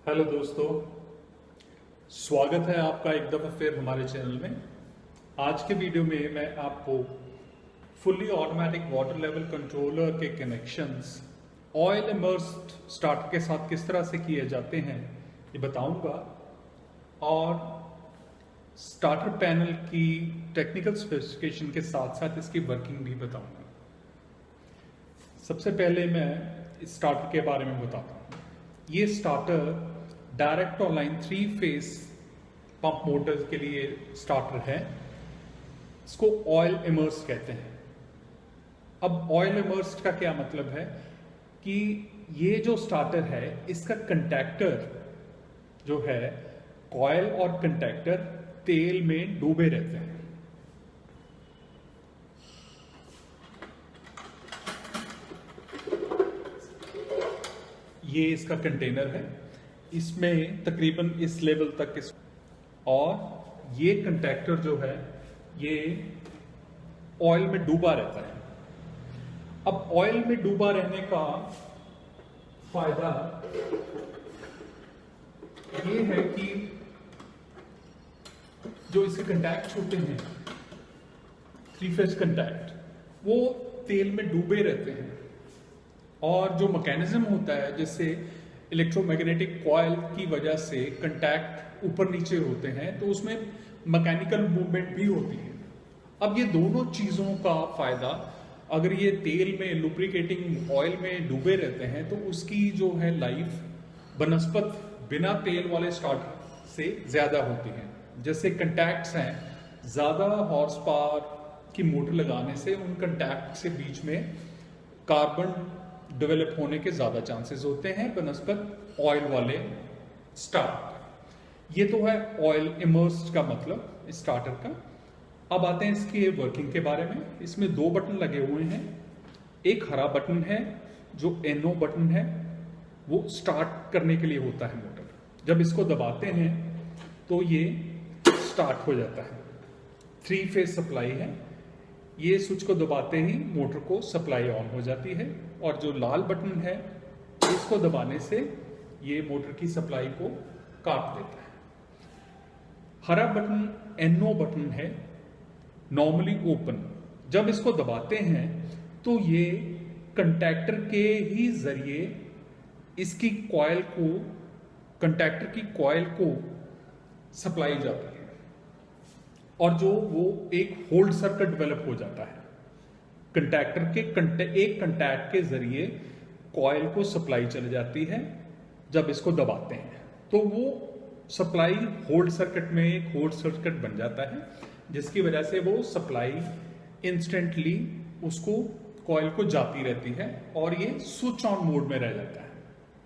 Hello दोस्तों, स्वागत है आपका एक दफ़ा फिर हमारे चैनल में। आज के वीडियो में मैं आपको fully automatic water level controller के कनेक्शंस ऑयल इमर्स्ड स्टार्टर के साथ किस तरह से किए जाते हैं ये बताऊंगा, और स्टार्टर पैनल की टेक्निकल स्पेसिफिकेशन के साथ साथ इसकी वर्किंग भी बताऊंगा। सबसे पहले मैं इस स्टार्टर के बारे में बताता हूँ। ये starter direct online 3 phase pump motor के लिए स्टार्टर है। इसको ऑयल इमर्स्ड कहते हैं। अब ऑयल इमर्स्ड का क्या मतलब है कि ये जो स्टार्टर है इसका कंटैक्टर जो है, कॉयल और कंटैक्टर तेल में डूबे रहते हैं। ये इसका कंटेनर है, इसमें तकरीबन इस लेवल तक और ये कंटैक्टर जो है ये ऑयल में डूबा रहता है। अब ऑयल में डूबा रहने का फायदा ये है कि जो इसके कंटैक्ट होते हैं 3 फेज कंटैक्ट, वो तेल में डूबे रहते हैं। और जो मैकेनिज्म होता है जिससे इलेक्ट्रोमैग्नेटिक कॉइल की वजह से कंटैक्ट ऊपर नीचे होते हैं, तो उसमें मैकेनिकल मूवमेंट भी होती है। अब ये दोनों चीज़ों का फायदा, अगर ये तेल में लुब्रिकेटिंग ऑयल में डूबे रहते हैं तो उसकी जो है लाइफ बनस्पत बिना तेल वाले स्टार्टर से ज़्यादा होती है। जैसे कंटैक्ट्स हैं, ज़्यादा हॉर्स पावर की मोटर लगाने से उन कंटैक्ट से बीच में कार्बन डेवलप होने के ज़्यादा चांसेस होते हैं बनस्पत ऑयल वाले स्टार्टर। ये तो है ऑयल इमर्स्ड का मतलब स्टार्टर का। अब आते हैं इसके वर्किंग के बारे में। इसमें 2 बटन लगे हुए हैं। एक हरा बटन है जो NO बटन है, वो स्टार्ट करने के लिए होता है मोटर। जब इसको दबाते हैं तो ये स्टार्ट हो जाता है। 3 फेज सप्लाई है। ये स्विच को दबाते ही मोटर को सप्लाई ऑन हो जाती है। और जो लाल बटन है इसको दबाने से ये मोटर की सप्लाई को काट देता है। हरा बटन NO बटन है, नॉर्मली ओपन। जब इसको दबाते हैं तो ये कंटैक्टर के ही जरिए इसकी कॉइल को, कंटैक्टर की कॉइल को सप्लाई जाती है और जो वो एक होल्ड सर्किट डेवलप हो जाता है। कंटैक्टर के एक कंटैक्ट के जरिए कॉइल को सप्लाई चली जाती है। जब इसको दबाते हैं तो वो सप्लाई होल्ड सर्किट में एक होल्ड सर्किट बन जाता है, जिसकी वजह से वो सप्लाई इंस्टेंटली उसको कॉइल को जाती रहती है और ये स्विच ऑन मोड में रह जाता है।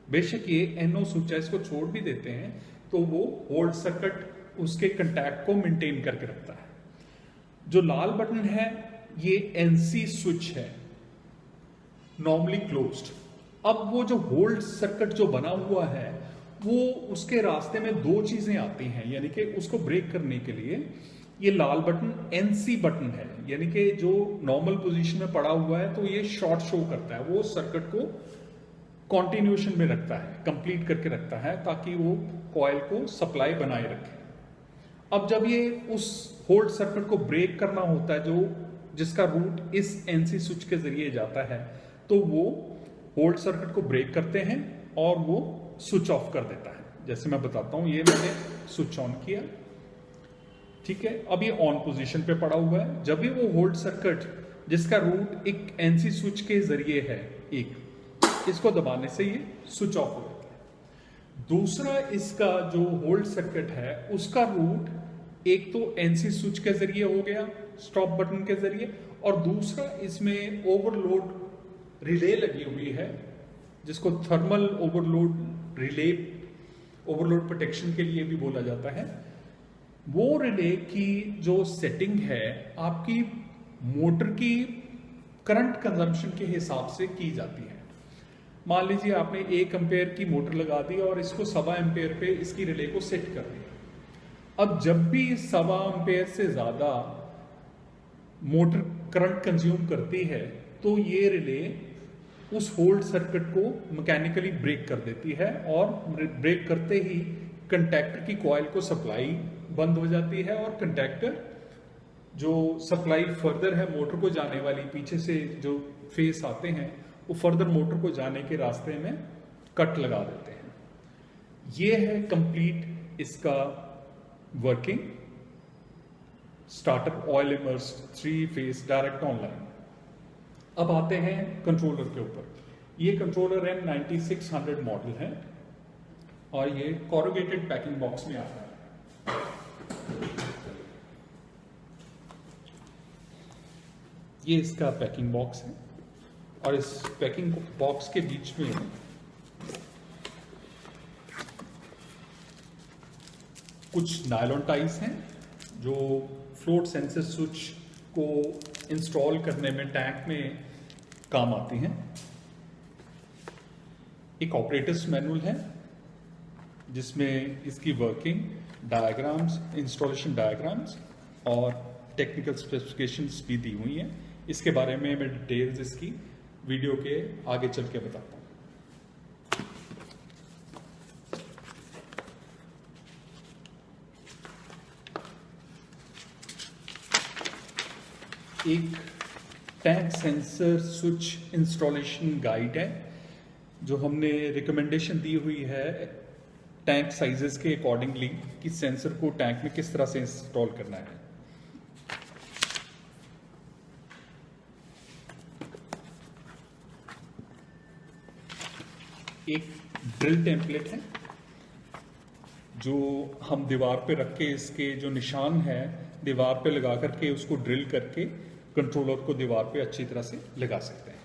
बेशक ये NO स्विच है, इसको छोड़ भी देते हैं तो वो होल्ड सर्किट उसके कंटैक्ट को मेंटेन करके रखता है। जो लाल बटन है ये NC स्विच है, नॉर्मली क्लोज्ड। अब वो जो होल्ड सर्किट जो बना हुआ है वो उसके रास्ते में 2 चीजें आती हैं, यानी कि उसको ब्रेक करने के लिए ये लाल बटन NC बटन है, यानी कि जो नॉर्मल पोजीशन में पड़ा हुआ है तो ये शॉर्ट शो करता है, वो सर्किट को कॉन्टिन्यूएशन में रखता है, कंप्लीट करके रखता है ताकि वो कॉइल को सप्लाई बनाए रखे। अब जब ये उस होल्ड सर्किट को ब्रेक करना होता है जो जिसका रूट इस NC स्विच के जरिए जाता है, तो वो होल्ड सर्किट को ब्रेक करते हैं और वो स्विच ऑफ कर देता है। जैसे मैं बताता हूं, ये मैंने स्विच ऑन किया, ठीक है। अब ये ऑन पोजीशन पे पड़ा हुआ है। जब भी वो होल्ड सर्किट जिसका रूट एक NC स्विच के जरिए है, इसको दबाने से ये स्विच ऑफ हो जाता है। दूसरा इसका जो होल्ड सर्किट है उसका रूट एक तो NC स्विच के जरिए हो गया, स्टॉप बटन के जरिए, और दूसरा इसमें ओवरलोड रिले लगी हुई है जिसको thermal overload relay, overload protection के लिए भी बोला जाता है। वो रिले की जो सेटिंग है आपकी मोटर की करंट कंजम्पशन के हिसाब से की जाती है। मान लीजिए आपने 1 एम्पेयर की मोटर लगा दी और इसको 1.25 एम्पेयर पे इसकी रिले को सेट कर दिया। अब जब भी 1.25 एम्पेयर से ज्यादा मोटर करंट कंज्यूम करती है तो ये रिले उस होल्ड सर्किट को मैकेनिकली ब्रेक कर देती है और ब्रेक करते ही कंटैक्टर की कॉइल को सप्लाई बंद हो जाती है और कंटैक्टर जो सप्लाई फर्दर है मोटर को जाने वाली पीछे से जो फेस आते हैं वो फर्दर मोटर को जाने के रास्ते में कट लगा देते हैं। ये है कंप्लीट इसका working starter oil immersed 3 face direct online. अब आते हैं कंट्रोलर के ऊपर। ये कंट्रोलर M9600 मॉडल है और ये कॉरुगेटेड पैकिंग बॉक्स में आता है। ये इसका पैकिंग बॉक्स है और इस पैकिंग बॉक्स के बीच में कुछ नायलॉन टाइज हैं जो फ्लोट सेंसर स्विच को इंस्टॉल करने में टैंक में काम आती हैं। एक ऑपरेटर्स मैनुअल है जिसमें इसकी वर्किंग डायग्राम्स, इंस्टॉलेशन डायग्राम्स और टेक्निकल स्पेसिफिकेशंस भी दी हुई हैं। इसके बारे में मैं डिटेल्स इसकी वीडियो के आगे चल के बताता हूँ। एक tank sensor switch installation guide है जो हमने रिकमेंडेशन दी हुई है टैंक साइजेस के अकॉर्डिंगली कि सेंसर को टैंक में किस तरह से इंस्टॉल करना है। एक ड्रिल टेम्पलेट है जो हम दीवार पे रख के इसके जो निशान है दीवार पे लगा करके उसको ड्रिल करके कंट्रोलर को दीवार पे अच्छी तरह से लगा सकते हैं।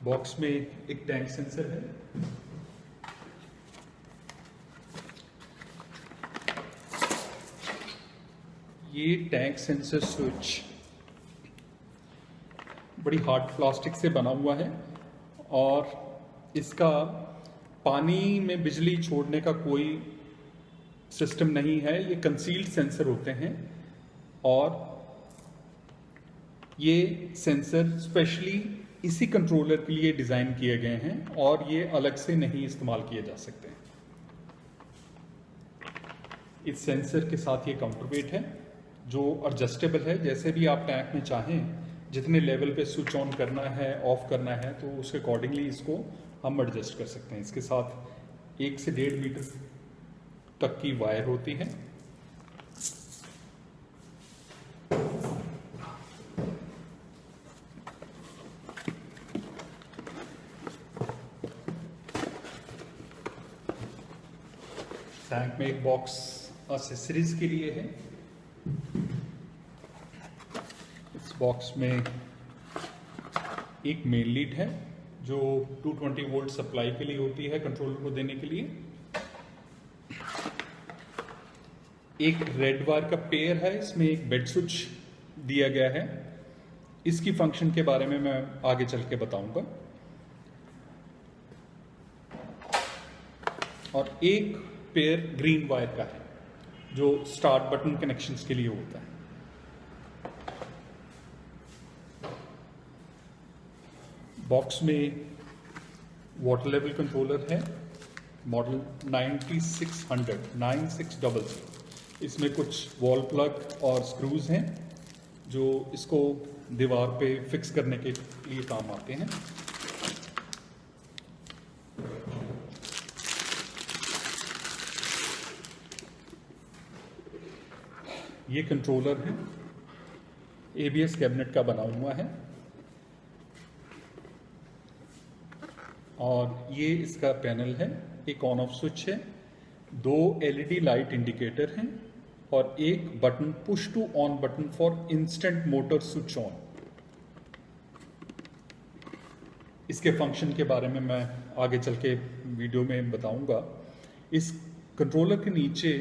बॉक्स में एक टैंक सेंसर है। ये टैंक सेंसर स्विच बड़ी हार्ड प्लास्टिक से बना हुआ है और इसका पानी में बिजली छोड़ने का कोई सिस्टम नहीं है। ये कंसील्ड सेंसर होते हैं और ये सेंसर स्पेशली इसी कंट्रोलर के लिए डिज़ाइन किए गए हैं और ये अलग से नहीं इस्तेमाल किए जा सकते। इस सेंसर के साथ ये काउंटर वेट है जो एडजस्टेबल है। जैसे भी आप टैंक में चाहें जितने लेवल पे स्विच ऑन करना है ऑफ करना है तो उसके अकॉर्डिंगली इसको हम एडजस्ट कर सकते हैं। इसके साथ 1 से 1.5 मीटर तक की वायर होती है। टैंक में एक बॉक्स एक्सेसरीज के लिए है। इस बॉक्स में एक मेन लीड है जो 220 वोल्ट सप्लाई के लिए होती है कंट्रोलर को देने के लिए। एक रेड वायर का पेयर है, इसमें एक बेड स्विच दिया गया है। इसकी फंक्शन के बारे में मैं आगे चल के बताऊंगा। और एक पेयर ग्रीन वायर का है जो स्टार्ट बटन कनेक्शंस के लिए होता है। बॉक्स में वाटर लेवल कंट्रोलर है मॉडल 9600। इसमें कुछ वॉल प्लग और स्क्रूज हैं जो इसको दीवार पे फिक्स करने के लिए काम आते हैं। ये कंट्रोलर है, ABS कैबिनेट का बना हुआ है और ये इसका पैनल है। एक ऑन ऑफ स्विच है, 2 LED लाइट इंडिकेटर हैं और एक button push to on button for instant motor switch on. इसके फंक्शन के बारे में मैं आगे चल के वीडियो में बताऊंगा। इस कंट्रोलर के नीचे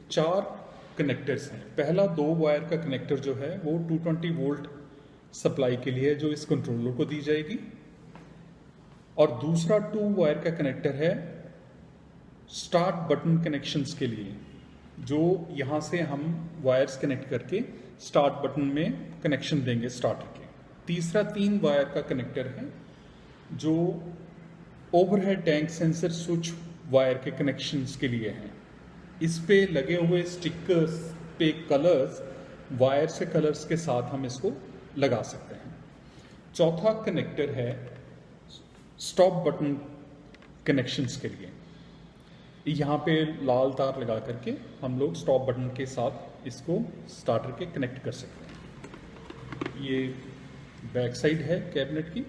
4 कनेक्टर्स हैं। पहला 2 वायर का कनेक्टर जो है वो 220 वोल्ट सप्लाई के लिए है जो इस कंट्रोलर को दी जाएगी और दूसरा 2 वायर का कनेक्टर है स्टार्ट बटन कनेक्शंस के लिए जो यहाँ से हम वायर्स कनेक्ट करके स्टार्ट बटन में कनेक्शन देंगे स्टार्टर के। तीसरा 3 वायर का कनेक्टर है जो overhead tank sensor switch wire के कनेक्शंस के लिए हैं। इस पे लगे हुए स्टिकर्स पे कलर्स, वायर से कलर्स के साथ हम इसको लगा सकते हैं। चौथा कनेक्टर है स्टॉप बटन कनेक्शंस के लिए। यहाँ पे लाल तार लगा करके हम लोग स्टॉप बटन के साथ इसको स्टार्टर के कनेक्ट कर सकते हैं। ये बैक साइड है कैबिनेट की,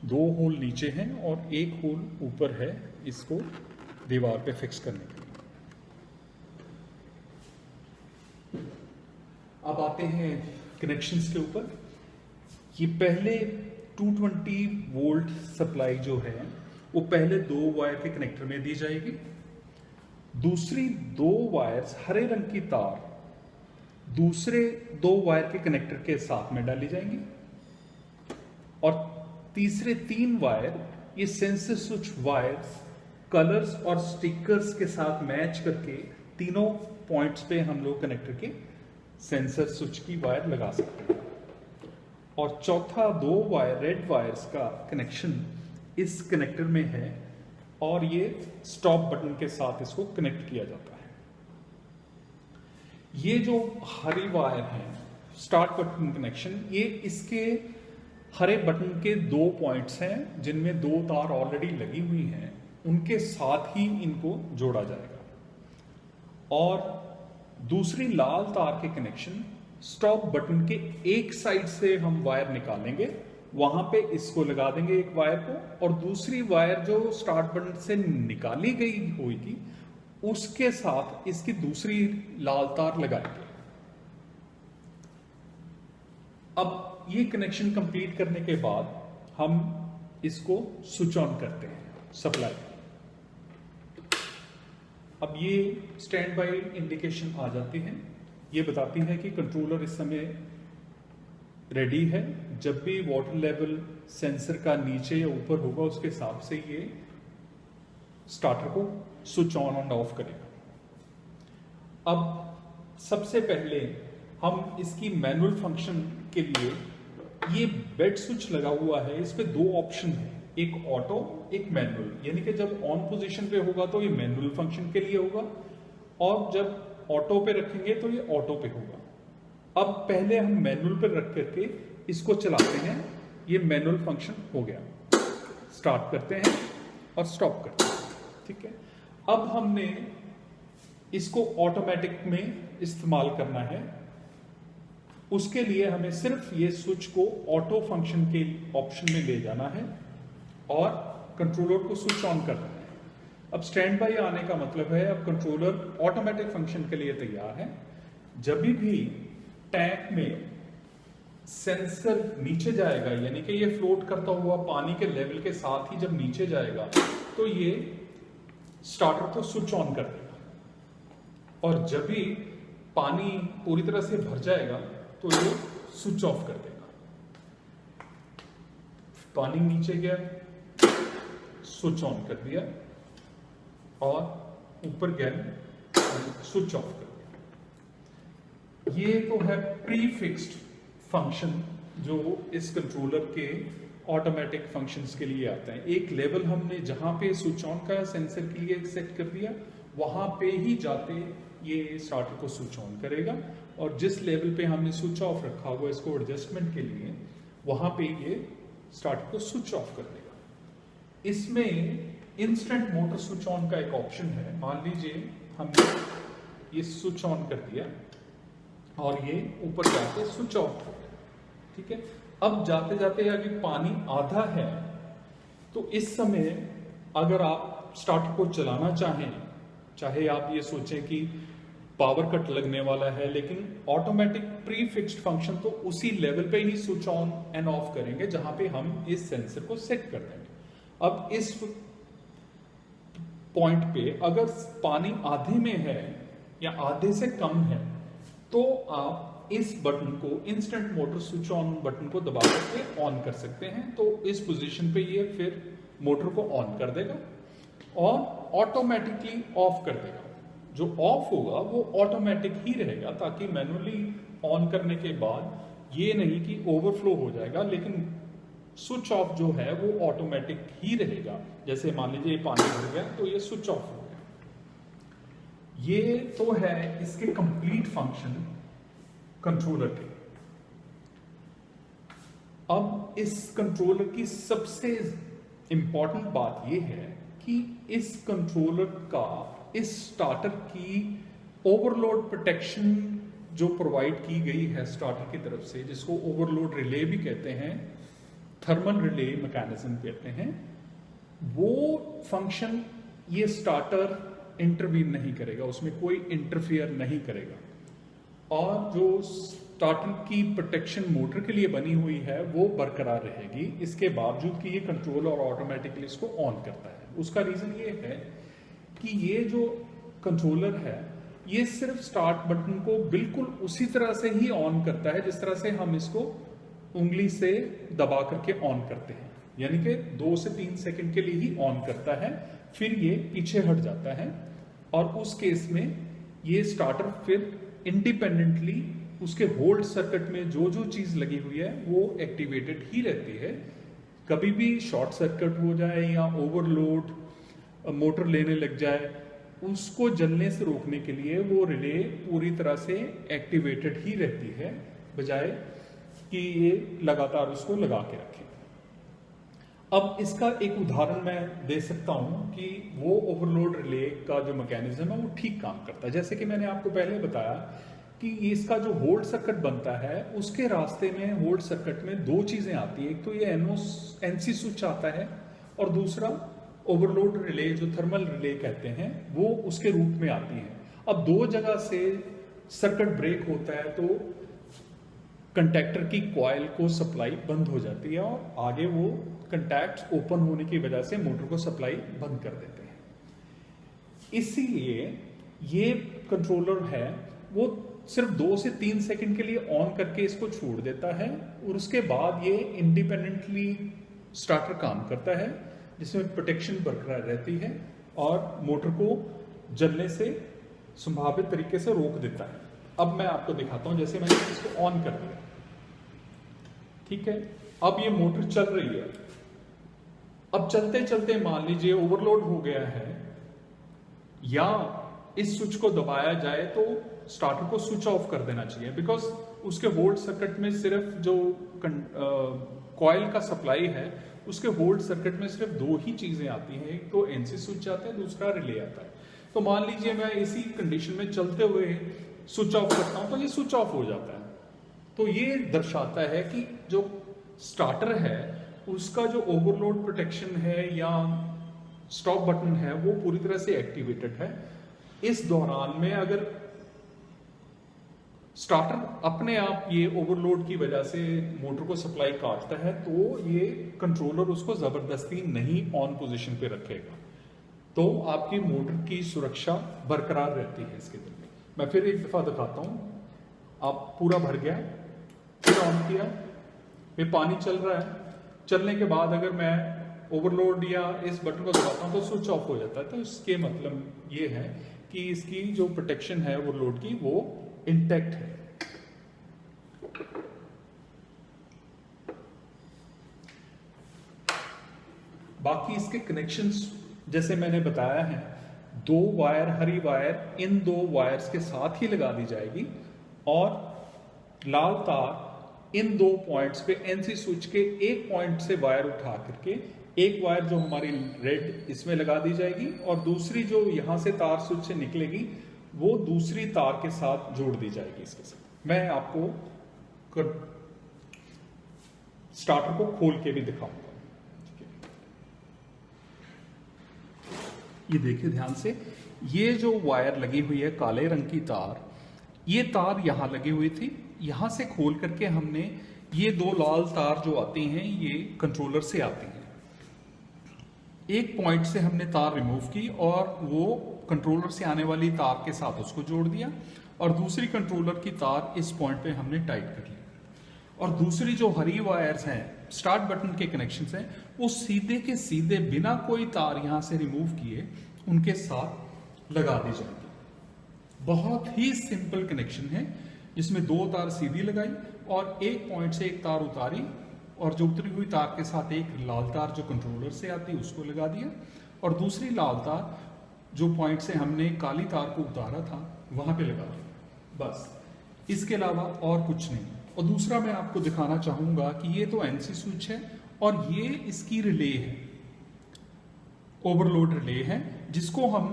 2 होल नीचे हैं और 1 होल ऊपर है इसको दीवार पे फिक्स करने के लिए। अब आते हैं कनेक्शंस के ऊपर। ये पहले 220 वोल्ट सप्लाई जो है वो पहले 2 वायर के कनेक्टर में दी जाएगी। दूसरी 2 वायर्स हरे रंग की तार दूसरे 2 वायर के कनेक्टर के साथ में डाली जाएंगी और तीसरे 3 वायर ये सेंसर स्विच वायर्स कलर्स और स्टिकर्स के साथ मैच करके तीनों पॉइंट्स पे हम लोग कनेक्टर के सेंसर स्विच की वायर लगा सकते हैं। और चौथा 2 वायर रेड वायर्स का कनेक्शन इस कनेक्टर में है और ये स्टॉप बटन के साथ इसको कनेक्ट किया जाता है। ये जो हरी वायर है स्टार्ट बटन कनेक्शन, ये इसके हरे बटन के 2 पॉइंट्स हैं जिनमें 2 तार ऑलरेडी लगी हुई हैं, उनके साथ ही इनको जोड़ा जाएगा। और दूसरी लाल तार के कनेक्शन स्टॉप बटन के एक साइड से हम वायर निकालेंगे, वहां पे इसको लगा देंगे एक वायर को, और दूसरी वायर जो स्टार्ट बटन से निकाली गई होगी उसके साथ इसकी दूसरी लाल तार लगाएंगे। अब ये कनेक्शन कंप्लीट करने के बाद हम इसको स्विच ऑन करते हैं सप्लाई। अब ये स्टैंड बाय इंडिकेशन आ जाती है, ये बताती है कि कंट्रोलर इस समय रेडी है। जब भी वाटर लेवल सेंसर का नीचे या ऊपर होगा उसके हिसाब से ये स्टार्टर को स्विच ऑन एंड ऑफ करेगा। अब सबसे पहले हम इसकी मैनुअल फंक्शन के लिए, ये बेड स्विच लगा हुआ है, इस पे 2 ऑप्शन है, एक ऑटो एक मैनुअल। यानी कि जब ऑन पोजीशन पे होगा तो ये मैनुअल फंक्शन के लिए होगा और जब ऑटो पे रखेंगे तो ये ऑटो पे होगा। अब पहले हम मैनुअल पे रख करके इसको चलाते हैं, ये मैनुअल फंक्शन हो गया। स्टार्ट करते हैं और स्टॉप करते हैं, ठीक है। अब हमने इसको ऑटोमेटिक में इस्तेमाल करना है, उसके लिए हमें सिर्फ ये स्विच को ऑटो फंक्शन के ऑप्शन में ले जाना है और कंट्रोलर को स्विच ऑन करना है। अब स्टैंड बाय आने का मतलब है अब कंट्रोलर ऑटोमेटिक फंक्शन के लिए तैयार है। जब भी टैंक में सेंसर नीचे जाएगा, यानी कि ये फ्लोट करता हुआ पानी के लेवल के साथ ही जब नीचे जाएगा तो ये स्टार्टर को स्विच ऑन कर देगा और जब भी पानी पूरी तरह से भर जाएगा तो ये स्विच ऑफ कर देगा। पानी नीचे गया, स्विच ऑन कर दिया और ऊपर गया, स्विच ऑफ कर दिया। ये तो है प्री फिक्स्ड फंक्शन जो इस कंट्रोलर के ऑटोमेटिक फंक्शंस के लिए आता है। एक लेवल हमने जहां पे स्विच ऑन का सेंसर के लिए सेट कर दिया, वहां पे ही जाते ये स्टार्टर को स्विच ऑन करेगा और जिस लेवल पे हमने स्विच ऑफ रखा हुआ इसको एडजस्टमेंट के लिए, वहां पे ये स्टार्टर को स्विच ऑफ कर देगा। इसमें इंस्टेंट मोटर स्विच ऑन का एक ऑप्शन है। मान लीजिए हमने ये स्विच ऑन कर दिया और ये ऊपर जाके स्विच ऑफ हो गया, ठीक है। अब जाते जाते अगर पानी आधा है तो इस समय अगर आप स्टार्टर को चलाना चाहें, चाहे आप ये सोचें कि पावर कट लगने वाला है, लेकिन ऑटोमेटिक प्री फिक्स्ड फंक्शन तो उसी लेवल पे ही स्विच ऑन एंड ऑफ करेंगे जहां पे हम इस सेंसर को सेट कर देंगे। अब इस पॉइंट पे अगर पानी आधे में है या आधे से कम है तो आप इस बटन को, instant motor switch on button को दबा करके ऑन कर सकते हैं। तो इस पोजीशन पे ये फिर मोटर को ऑन कर देगा और ऑटोमेटिकली ऑफ कर देगा। जो ऑफ होगा वो ऑटोमेटिक ही रहेगा, ताकि मैनुअली ऑन करने के बाद ये नहीं कि ओवरफ्लो हो जाएगा, लेकिन स्विच ऑफ जो है वो ऑटोमेटिक ही रहेगा। जैसे मान लीजिए पानी भर गया तो ये स्विच ऑफ हो गया। ये तो है इसके कंप्लीट फंक्शन कंट्रोलर के। अब इस कंट्रोलर की सबसे इंपॉर्टेंट बात यह है कि इस कंट्रोलर का, इस स्टार्टर की ओवरलोड प्रोटेक्शन जो प्रोवाइड की गई है स्टार्टर की तरफ से, जिसको ओवरलोड रिले भी कहते हैं, थर्मल रिले मैकेनिज्म कहते हैं, वो फंक्शन ये स्टार्टर इंटरवीन नहीं करेगा, उसमें कोई इंटरफियर नहीं करेगा। और जो स्टार्टर की प्रोटेक्शन मोटर के लिए बनी हुई है वो बरकरार रहेगी, इसके बावजूद कि ये कंट्रोलर ऑटोमेटिकली इसको ऑन करता है। उसका रीजन ये है कि ये जो कंट्रोलर है ये सिर्फ स्टार्ट बटन को बिल्कुल उसी तरह से ही ऑन करता है जिस तरह से हम इसको उंगली से दबा करके ऑन करते हैं, यानी कि 2 से 3 सेकंड के लिए ही ऑन करता है, फिर ये पीछे हट जाता है। और उस केस में ये स्टार्टर फिर इंडिपेंडेंटली उसके होल्ड सर्किट में जो जो चीज लगी हुई है वो एक्टिवेटेड ही रहती है। कभी भी शॉर्ट सर्किट हो जाए या ओवरलोड मोटर लेने लग जाए, उसको जलने से रोकने के लिए वो रिले पूरी तरह से एक्टिवेटेड ही रहती है, बजाय कि ये लगातार उसको लगा के रखे। अब इसका एक उदाहरण मैं दे सकता हूं कि वो ओवरलोड रिले का जो मैकेनिज्म है वो ठीक काम करता है। जैसे कि मैंने आपको पहले बताया कि इसका जो होल्ड सर्किट बनता है उसके रास्ते में, होल्ड सर्किट में 2 चीजें आती है। एक तो ये एनसी स्विच आता है और दूसरा ओवरलोड रिले जो थर्मल रिले कहते हैं वो उसके रूप में आती है। अब 2 जगह से सर्किट ब्रेक होता है तो कंटैक्टर की कॉइल को सप्लाई बंद हो जाती है और आगे वो कंटैक्ट ओपन होने की वजह से मोटर को सप्लाई बंद कर देते हैं। इसीलिए ये कंट्रोलर है वो सिर्फ 2 से 3 सेकंड के लिए ऑन करके इसको छोड़ देता है और उसके बाद ये इंडिपेंडेंटली स्टार्टर काम करता है, जिसमें प्रोटेक्शन बरकरार रहती है और मोटर को जलने से संभावित तरीके से रोक देता है। अब मैं आपको दिखाता हूं, जैसे मैंने इसको ऑन कर दिया, ठीक है, अब ये मोटर चल रही है। अब चलते चलते मान लीजिए ओवरलोड हो गया है या इस स्विच को दबाया जाए तो स्टार्टर को स्विच ऑफ कर देना चाहिए, बिकॉज उसके होल्ड सर्किट में सिर्फ जो कॉइल का सप्लाई है उसके होल्ड सर्किट में सिर्फ 2 ही चीजें आती हैं, एक तो एनसी स्विच आता है, दूसरा रिले आता है। तो मान लीजिए मैं इसी कंडीशन में चलते हुए स्विच ऑफ करता हूं तो ये स्विच ऑफ हो जाता है। तो ये दर्शाता है कि जो स्टार्टर है उसका जो ओवरलोड प्रोटेक्शन है या स्टॉप बटन है वो पूरी तरह से एक्टिवेटेड है। इस दौरान में अगर स्टार्टर अपने आप ये ओवरलोड की वजह से मोटर को सप्लाई काटता है तो ये कंट्रोलर उसको जबरदस्ती नहीं ऑन पोजीशन पे रखेगा, तो आपकी मोटर की सुरक्षा बरकरार रहती है इसके दिन में। मैं फिर एक दफा दिखाता हूं, आप पूरा भर गया, फिर ऑन किया, ये पानी चल रहा है, चलने के बाद अगर मैं ओवरलोड या इस बटन को दबाता हूं तो स्विच ऑफ हो जाता है। तो इसके मतलब ये है कि इसकी जो प्रोटेक्शन है ओवरलोड की वो इंटैक्ट है। बाकी इसके कनेक्शंस जैसे मैंने बताया है, 2 wire, Hari wire in 2 wires के साथ ही लगा दी जाएगी और लाल तार इन 2 पॉइंट्स पे एनसी स्विच के एक पॉइंट से वायर उठा करके एक वायर जो हमारी रेड इसमें लगा दी जाएगी और दूसरी जो यहां से तार स्विच से निकलेगी वो दूसरी तार के साथ जोड़ दी जाएगी इसके साथ। मैं आपको स्टार्टर को खोल के भी दिखाऊंगा। ये देखिए ध्यान से, ये जो वायर लगी हुई है काले रंग की तार, ये तार यहां लगी हुई थी, यहां से खोल करके हमने ये 2 लाल तार जो आती हैं ये कंट्रोलर से आती हैं। एक पॉइंट से हमने तार रिमूव की और वो कंट्रोलर से आने वाली तार के साथ उसको जोड़ दिया और दूसरी कंट्रोलर की तार इस पॉइंट पे हमने टाइट कर ली और दूसरी जो हरी वायर्स हैं स्टार्ट बटन के कनेक्शंस हैं वो सीधे के सीधे बिना कोई तार यहां से रिमूव किए उनके साथ लगा दी जाएगी। बहुत ही सिंपल कनेक्शन है, जिसमें 2 तार सीधी लगाई और एक पॉइंट से एक तार उतारी और जो उतरी हुई तार के साथ एक लाल तार जो कंट्रोलर से आती है उसको लगा दिया और दूसरी लाल तार जो पॉइंट से हमने काली तार को उतारा था वहां पे लगा दिया। बस इसके अलावा और कुछ नहीं। और दूसरा मैं आपको दिखाना चाहूंगा कि ये तो एनसी स्विच है और ये इसकी रिले है, ओवरलोड रिले है, जिसको हम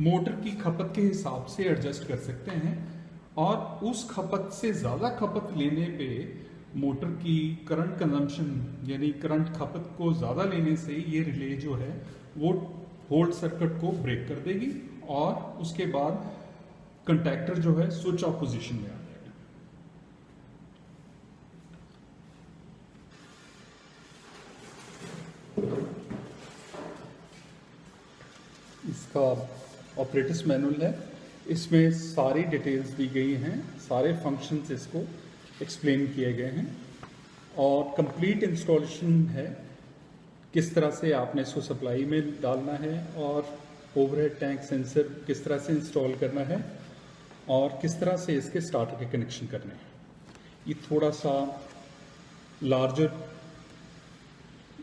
मोटर की खपत के हिसाब से एडजस्ट कर सकते हैं और उस खपत से ज़्यादा खपत लेने पे मोटर की करंट कंजम्पशन यानी करंट खपत को ज़्यादा लेने से ये रिले जो है वो होल्ड सर्किट को ब्रेक कर देगी और उसके बाद कंटैक्टर जो है स्विच ऑफ पोजीशन में आ जाएगा। इसका ऑपरेटर्स मैनुअल है, इसमें सारी डिटेल्स दी गई हैं, सारे फंक्शंस इसको एक्सप्लेन किए गए हैं और कंप्लीट इंस्टॉलेशन है, किस तरह से आपने इसको सप्लाई में डालना है और ओवरहेड टैंक सेंसर किस तरह से इंस्टॉल करना है और किस तरह से इसके स्टार्टर के कनेक्शन करने हैं। ये थोड़ा सा लार्जर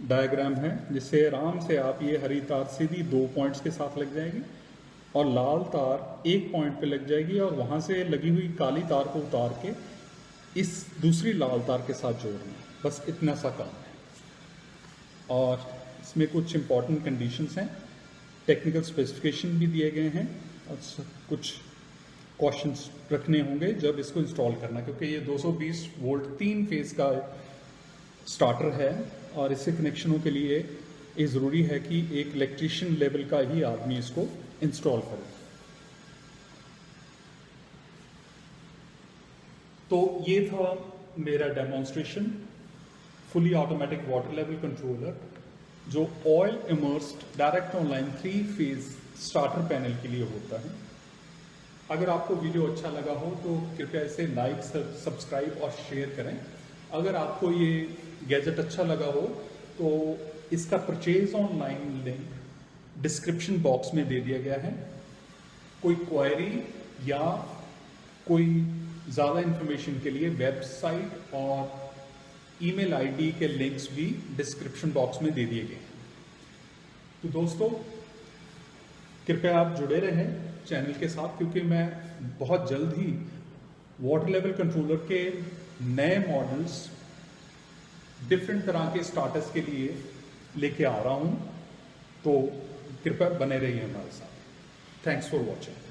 डायग्राम है जिससे आराम से आप ये हरी तार सीधी 2 पॉइंट्स के साथ लग जाएगी और लाल तार एक पॉइंट पे लग जाएगी और वहाँ से लगी हुई काली तार को उतार के इस दूसरी लाल तार के साथ जोड़ना, बस इतना सा काम है। और इसमें कुछ इम्पॉर्टेंट कंडीशंस हैं, टेक्निकल स्पेसिफिकेशन भी दिए गए हैं और कुछ कॉशंस रखने होंगे जब इसको इंस्टॉल करना, क्योंकि ये 220 वोल्ट 3 फेज का स्टार्टर है और इससे कनेक्शनों के लिए ये ज़रूरी है कि एक इलेक्ट्रीशियन लेवल का ही आदमी इसको इंस्टॉल करे। तो ये था मेरा demonstration fully automatic water level controller जो oil immersed direct online 3 phase starter panel के लिए होता है। अगर आपको वीडियो अच्छा लगा हो तो कृपया इसे लाइक, सब्सक्राइब और शेयर करें। अगर आपको ये गैजेट अच्छा लगा हो तो इसका purchase online link description box में दे दिया गया है। कोई क्वेरी या कोई ज़्यादा इन्फॉर्मेशन के लिए वेबसाइट और ईमेल आईडी के लिंक्स भी डिस्क्रिप्शन बॉक्स में दे दिए गए हैं। तो दोस्तों कृपया आप जुड़े रहें चैनल के साथ, क्योंकि मैं बहुत जल्द ही वाटर लेवल कंट्रोलर के नए मॉडल्स डिफरेंट तरह के स्टार्टर्स के लिए लेके आ रहा हूं, तो कृपया बने रहिए हमारे साथ। Thanks for watching.